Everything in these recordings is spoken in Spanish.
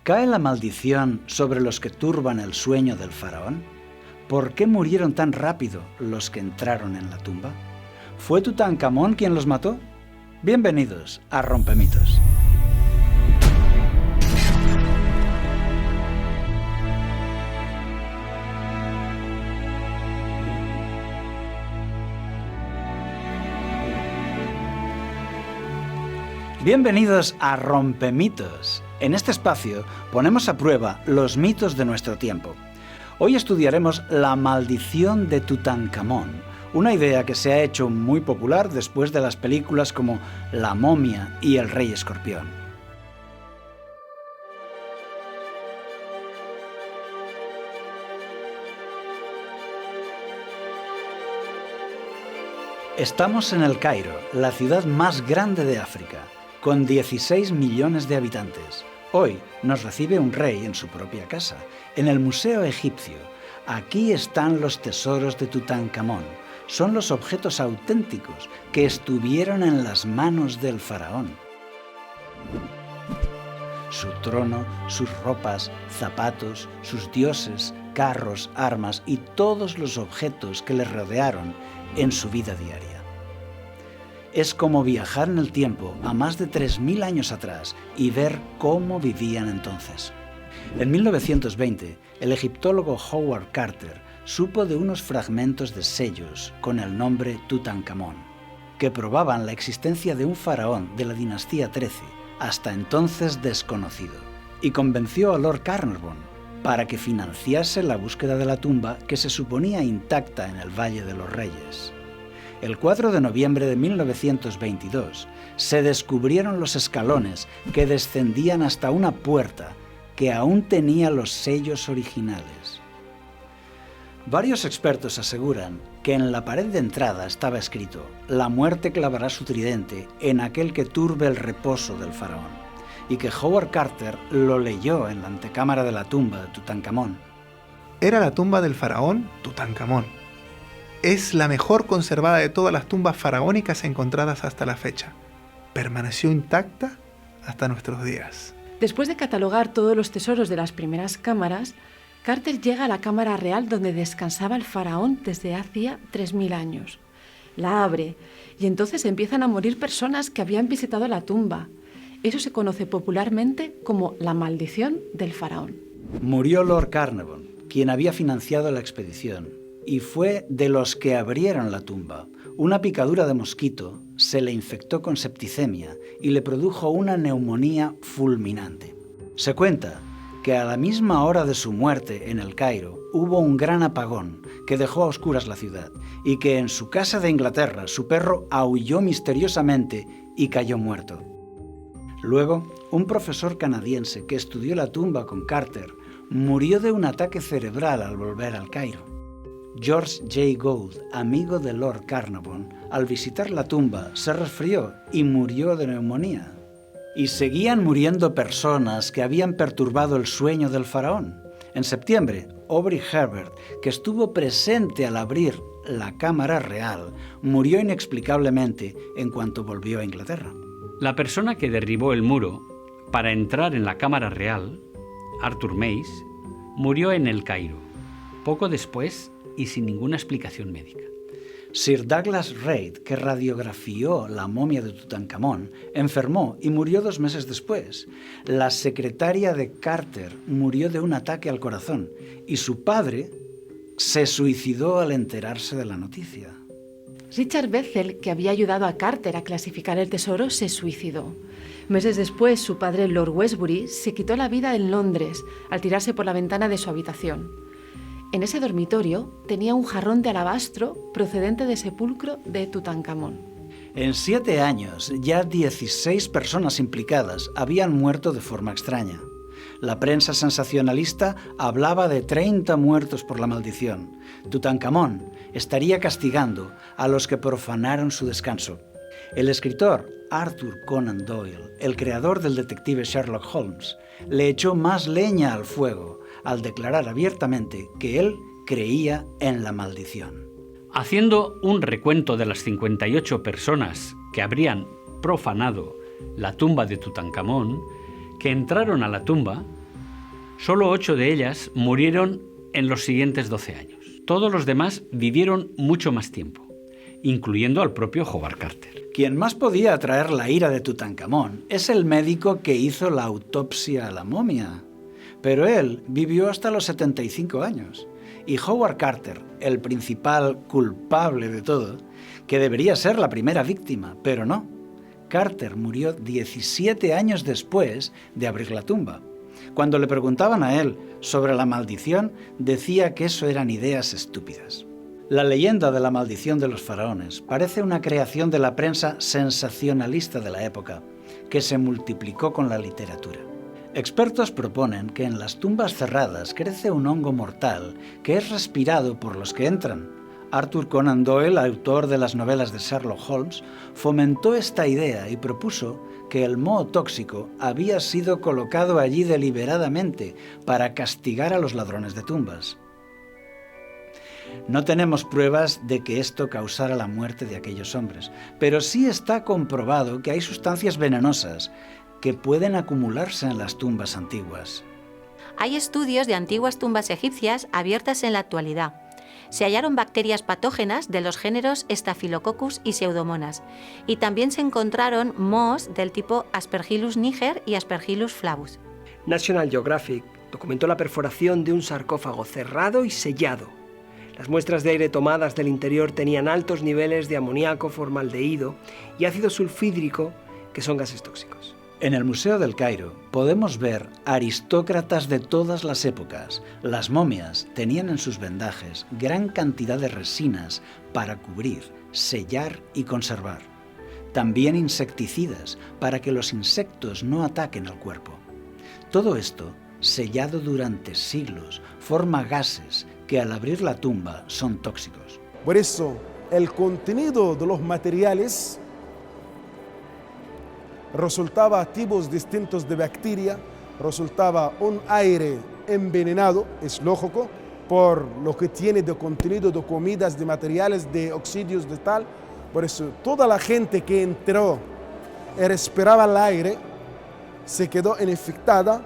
¿Cae la maldición sobre los que turban el sueño del faraón? ¿Por qué murieron tan rápido los que entraron en la tumba? ¿Fue Tutankamón quien los mató? Bienvenidos a Rompemitos. Bienvenidos a Rompemitos. En este espacio ponemos a prueba los mitos de nuestro tiempo. Hoy estudiaremos la maldición de Tutankamón, una idea que se ha hecho muy popular después de las películas como La momia y El rey escorpión. Estamos en El Cairo, la ciudad más grande de África, con 16 millones de habitantes. Hoy nos recibe un rey en su propia casa, en el Museo Egipcio. Aquí están los tesoros de Tutankamón. Son los objetos auténticos que estuvieron en las manos del faraón. Su trono, sus ropas, zapatos, sus dioses, carros, armas y todos los objetos que le rodearon en su vida diaria. Es como viajar en el tiempo a más de 3.000 años atrás y ver cómo vivían entonces. En 1920, el egiptólogo Howard Carter supo de unos fragmentos de sellos con el nombre Tutankamón, que probaban la existencia de un faraón de la dinastía XIII, hasta entonces desconocido, y convenció a Lord Carnarvon para que financiase la búsqueda de la tumba que se suponía intacta en el Valle de los Reyes. El 4 de noviembre de 1922 se descubrieron los escalones que descendían hasta una puerta que aún tenía los sellos originales. Varios expertos aseguran que en la pared de entrada estaba escrito: «La muerte clavará su tridente en aquel que turbe el reposo del faraón», y que Howard Carter lo leyó en la antecámara de la tumba de Tutankamón. Era la tumba del faraón Tutankamón. Es la mejor conservada de todas las tumbas faraónicas encontradas hasta la fecha. Permaneció intacta hasta nuestros días. Después de catalogar todos los tesoros de las primeras cámaras, Carter llega a la cámara real donde descansaba el faraón desde hacía 3.000 años. La abre y entonces empiezan a morir personas que habían visitado la tumba. Eso se conoce popularmente como la maldición del faraón. Murió Lord Carnarvon, quien había financiado la expedición, y fue de los que abrieron la tumba. Una picadura de mosquito se le infectó con septicemia y le produjo una neumonía fulminante. Se cuenta que a la misma hora de su muerte en El Cairo hubo un gran apagón que dejó a oscuras la ciudad, y que en su casa de Inglaterra su perro aulló misteriosamente y cayó muerto. Luego, un profesor canadiense que estudió la tumba con Carter murió de un ataque cerebral al volver al Cairo. George J. Gould, amigo de Lord Carnarvon, al visitar la tumba se resfrió y murió de neumonía. Y seguían muriendo personas que habían perturbado el sueño del faraón. En septiembre, Aubrey Herbert, que estuvo presente al abrir la cámara real, murió inexplicablemente en cuanto volvió a Inglaterra. La persona que derribó el muro para entrar en la cámara real, Arthur Mace, murió en El Cairo, poco después y sin ninguna explicación médica. Sir Douglas Reid, que radiografió la momia de Tutankamón, enfermó y murió 2 meses después. La secretaria de Carter murió de un ataque al corazón y su padre se suicidó al enterarse de la noticia. Richard Bethel, que había ayudado a Carter a clasificar el tesoro, se suicidó. Meses después, su padre, Lord Westbury, se quitó la vida en Londres al tirarse por la ventana de su habitación. En ese dormitorio tenía un jarrón de alabastro procedente del sepulcro de Tutankamón. En 7 años, ya 16 personas implicadas habían muerto de forma extraña. La prensa sensacionalista hablaba de 30 muertos por la maldición. Tutankamón estaría castigando a los que profanaron su descanso. El escritor Arthur Conan Doyle, el creador del detective Sherlock Holmes, le echó más leña al fuego al declarar abiertamente que él creía en la maldición. Haciendo un recuento de las 58 personas que habrían profanado la tumba de Tutankamón, que entraron a la tumba, Solo 8 de ellas murieron en los siguientes 12 años. Todos los demás vivieron mucho más tiempo, incluyendo al propio Howard Carter. Quien más podía atraer la ira de Tutankamón es el médico que hizo la autopsia a la momia. Pero él vivió hasta los 75 años. Y Howard Carter, el principal culpable de todo, que debería ser la primera víctima, pero no. Carter murió 17 años después de abrir la tumba. Cuando le preguntaban a él sobre la maldición, decía que eso eran ideas estúpidas. La leyenda de la maldición de los faraones parece una creación de la prensa sensacionalista de la época, que se multiplicó con la literatura. Expertos proponen que en las tumbas cerradas crece un hongo mortal que es respirado por los que entran. Arthur Conan Doyle, autor de las novelas de Sherlock Holmes, fomentó esta idea y propuso que el moho tóxico había sido colocado allí deliberadamente para castigar a los ladrones de tumbas. No tenemos pruebas de que esto causara la muerte de aquellos hombres, pero sí está comprobado que hay sustancias venenosas que pueden acumularse en las tumbas antiguas. Hay estudios de antiguas tumbas egipcias abiertas en la actualidad. Se hallaron bacterias patógenas de los géneros Staphylococcus y Pseudomonas, y también se encontraron mohos del tipo Aspergillus niger y Aspergillus flavus. National Geographic documentó la perforación de un sarcófago cerrado y sellado. Las muestras de aire tomadas del interior tenían altos niveles de amoníaco, formaldehído y ácido sulfídrico, que son gases tóxicos. En el Museo del Cairo podemos ver aristócratas de todas las épocas. Las momias tenían en sus vendajes gran cantidad de resinas para cubrir, sellar y conservar. También insecticidas para que los insectos no ataquen al cuerpo. Todo esto, sellado durante siglos, forma gases que al abrir la tumba son tóxicos. Por eso, el contenido de los materiales resultaba tipos distintos de bacteria, resultaba un aire envenenado, es lógico, por lo que tiene de contenido de comidas, de materiales, de óxidos, de tal. Por eso toda la gente que entró y respiraba el aire se quedó infectada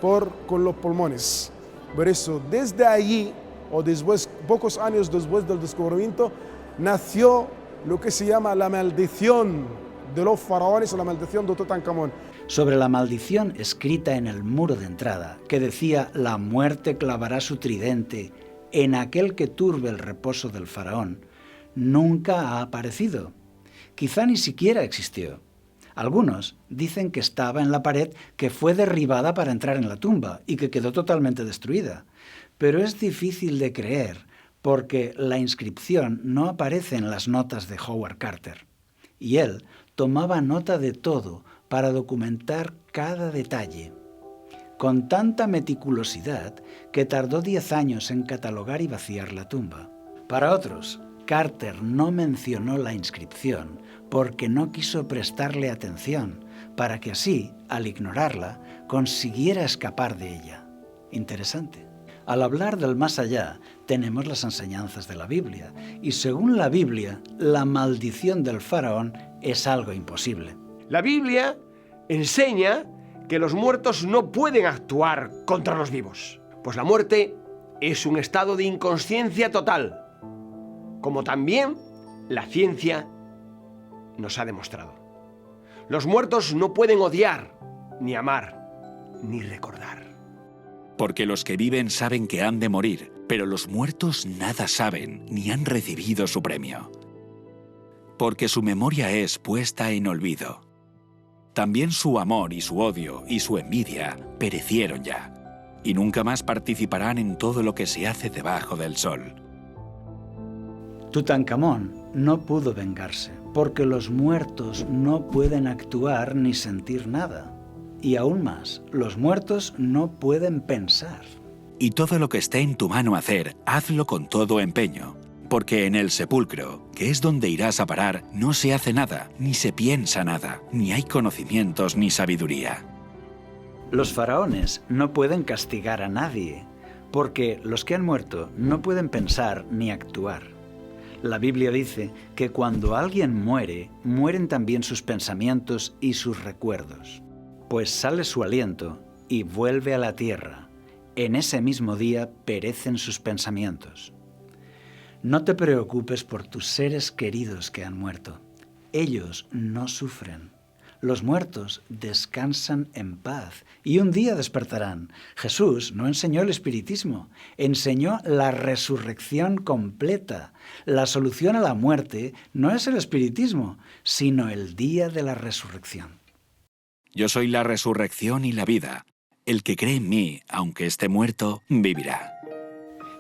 con los pulmones. Por eso desde allí, o después, pocos años después del descubrimiento, nació lo que se llama la maldición de los faraones o la maldición de Tutankamón. Sobre la maldición escrita en el muro de entrada, que decía: la muerte clavará su tridente en aquel que turbe el reposo del faraón, nunca ha aparecido. Quizá ni siquiera existió. Algunos dicen que estaba en la pared que fue derribada para entrar en la tumba y que quedó totalmente destruida. Pero es difícil de creer porque la inscripción no aparece en las notas de Howard Carter. Y él tomaba nota de todo para documentar cada detalle, con tanta meticulosidad que tardó 10 años en catalogar y vaciar la tumba. Para otros, Carter no mencionó la inscripción porque no quiso prestarle atención, para que así, al ignorarla, consiguiera escapar de ella. Interesante. Al hablar del más allá, tenemos las enseñanzas de la Biblia, y según la Biblia, la maldición del faraón es algo imposible. La Biblia enseña que los muertos no pueden actuar contra los vivos, pues la muerte es un estado de inconsciencia total, como también la ciencia nos ha demostrado. Los muertos no pueden odiar, ni amar, ni recordar. Porque los que viven saben que han de morir, pero los muertos nada saben, ni han recibido su premio. Porque su memoria es puesta en olvido. También su amor y su odio y su envidia perecieron ya, y nunca más participarán en todo lo que se hace debajo del sol. Tutankamón no pudo vengarse, porque los muertos no pueden actuar ni sentir nada. Y aún más, los muertos no pueden pensar. Y todo lo que esté en tu mano hacer, hazlo con todo empeño. Porque en el sepulcro, que es donde irás a parar, no se hace nada, ni se piensa nada, ni hay conocimientos ni sabiduría. Los faraones no pueden castigar a nadie, porque los que han muerto no pueden pensar ni actuar. La Biblia dice que cuando alguien muere, mueren también sus pensamientos y sus recuerdos. Pues sale su aliento y vuelve a la tierra, en ese mismo día perecen sus pensamientos. No te preocupes por tus seres queridos que han muerto. Ellos no sufren. Los muertos descansan en paz y un día despertarán. Jesús no enseñó el espiritismo, enseñó la resurrección completa. La solución a la muerte no es el espiritismo, sino el día de la resurrección. Yo soy la resurrección y la vida. El que cree en mí, aunque esté muerto, vivirá.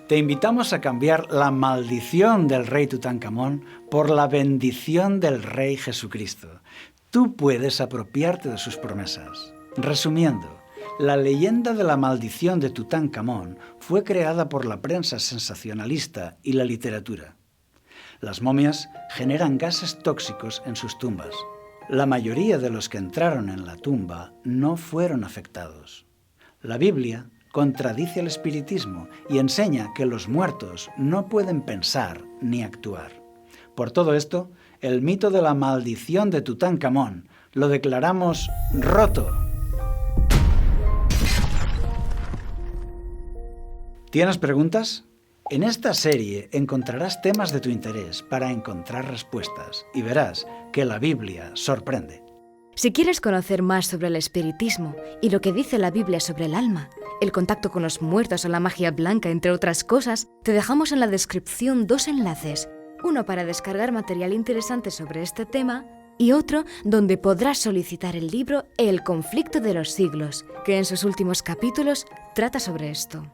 Te invitamos a cambiar la maldición del rey Tutankamón por la bendición del rey Jesucristo. Tú puedes apropiarte de sus promesas. Resumiendo, la leyenda de la maldición de Tutankamón fue creada por la prensa sensacionalista y la literatura. Las momias generan gases tóxicos en sus tumbas. La mayoría de los que entraron en la tumba no fueron afectados. La Biblia contradice el espiritismo y enseña que los muertos no pueden pensar ni actuar. Por todo esto, el mito de la maldición de Tutankamón lo declaramos roto. ¿Tienes preguntas? En esta serie encontrarás temas de tu interés para encontrar respuestas y verás que la Biblia sorprende. Si quieres conocer más sobre el espiritismo y lo que dice la Biblia sobre el alma, el contacto con los muertos o la magia blanca, entre otras cosas, te dejamos en la descripción 2 enlaces. Uno para descargar material interesante sobre este tema y otro donde podrás solicitar el libro El conflicto de los siglos, que en sus últimos capítulos trata sobre esto.